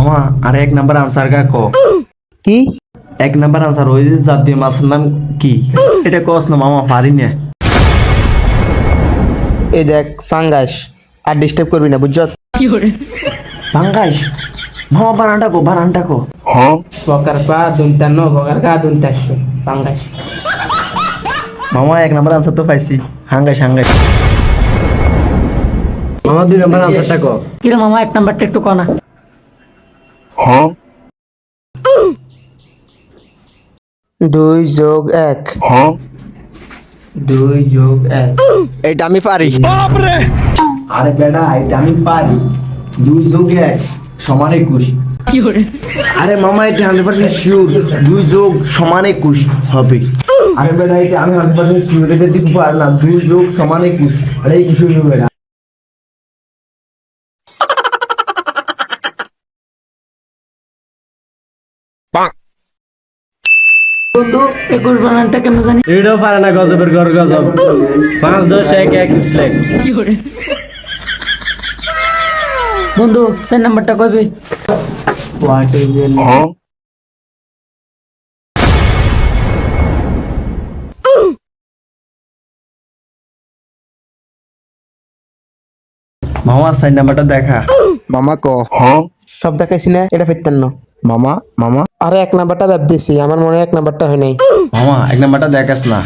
মামা আর এক number answer কা ক কি? এক নাম্বার আনসার ওই যে জাতীয় মাছের নাম কি এটা কস না মামা পারি না। এই দেখ ফাঙ্গাস, আর ডিস্টার্ব করবি না বুঝছ? বাঙ্গাইস মামা বানানটা কো Bokar pa duntano, bokar ka duntasyo. Panggas. মামা এক নাম্বার আনসার তো পাইছি হাঙ্গাইস মামা দুই নাম্বার আনসারটা কো কিরে মামা এক নাম্বারটা একটু কনা। 2+1 2+1 এইটা আমি পারি। আরে বেটা এটা আমি পারি 2+1 সমান 21 আরে মামা এটা 100% শিওর 2 সমান 21 হবে। আরে বেটা এটা আমি 100% শিওর এটা দিতে পার না 2 সমান 21 আরে 21 হবে বেটা। বন্ধু 21 বানানটা কেন জানি? এটাও পারে না গজবের ঘর গজব 5 10 1 1 লেখ বন্ধু 4 নাম্বারটা কইবে? হোয়াট ইজ ইট মামা 4 নাম্বারটা দেখা মামা ক সব দেখাইছি না, এটা ফেরতেন না। মামা আরে এক নাম্বারটা ভাব দিছি, আমার মনে হয় এক নাম্বারটা হয় নাই। মামা এক নাম্বারটা দেখাস না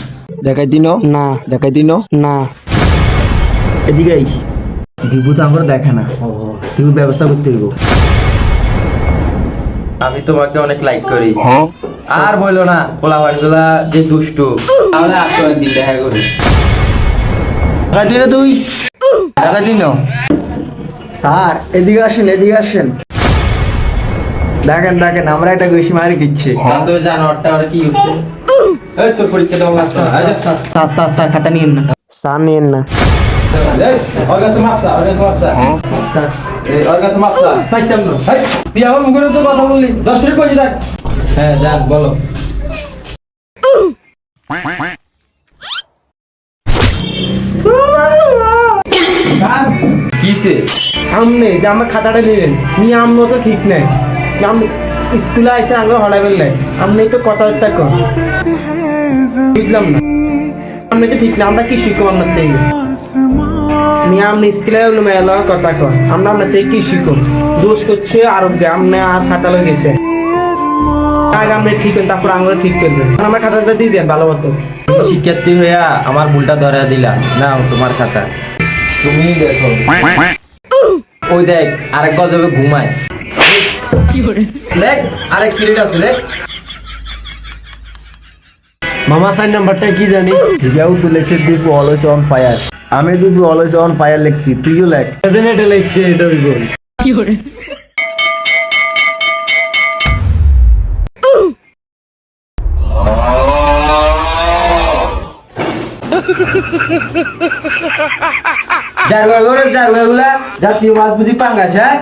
দেখাই দিন না, দেখাই দিন না। এদিকে আই দিবু তো আমরা দেখা না তুই ব্যবস্থা করতে হইব। আমি তোমাকে অনেক লাইক করি আর বললো না পোলাপানগুলা যে দুষ্টু তাহলে আত্মহত্যা দিতে হ্যাঁ করি দেখাই দিন তুই, দেখাই দিন। স্যার এদিকে আসেন দেখেন আমরা একটা বেশি মারি দিচ্ছে তুই জানোয়ারটা আর কি হচ্ছে এই তোর পরীক্ষা দাও স্যার খাতা নিয়েন না সার নিয়েন না। ওর কাছে মাপসা স্যার ওর কাছে মাপসা পাইতাম না তুই আমার মুখের তো কথা বললি 10 মিনিট কইছি দেখ হ্যাঁ যান বলো স্যার কিসে আমনে যে আমার খাতাটা নিলেন নিয়ে আমনো তো ঠিক নাই আমি স্কুলে আইসা আগে হড়াইবেন নাই আমনে তো কথাবার্তা কর বুঝলাম না আমনে তো ঠিক না আমরা কি শিখবো আপনার থেকে নিয়ে আমনে স্কুলে মেলা কথা কর আমরা আপনার থেকে কি শিখো দোষ করছে আরোগ্য আমনে আর খাতা লয়ে গেছে আগে আপনি ঠিক করেন তারপর আঙুলে ঠিক করবেন আমার খাতাটা দিয়ে দেন ভালো মতো শিক্ষার্থী হইয়া আমার ভুলটা ধরা দিলা না তোমার খাতা তুমি দেখো ওই দেখ আরেক গজবে ঘুমায় লেখ আরেক পিরিয়ড আছে লেখ মামা 4 নাম্বারটা কি জানি ভিডিও তুলেছে দিবু অলওয়েজ অন ফায়ার আমি দিবু অলওয়েজ অন ফায়ার লিখছি তুইও লেখ এদিন এটা লিখছি এটা হইব জারগুলা জাতীয় মাছ বুঝি পাঙ্গাস হ্যাঁ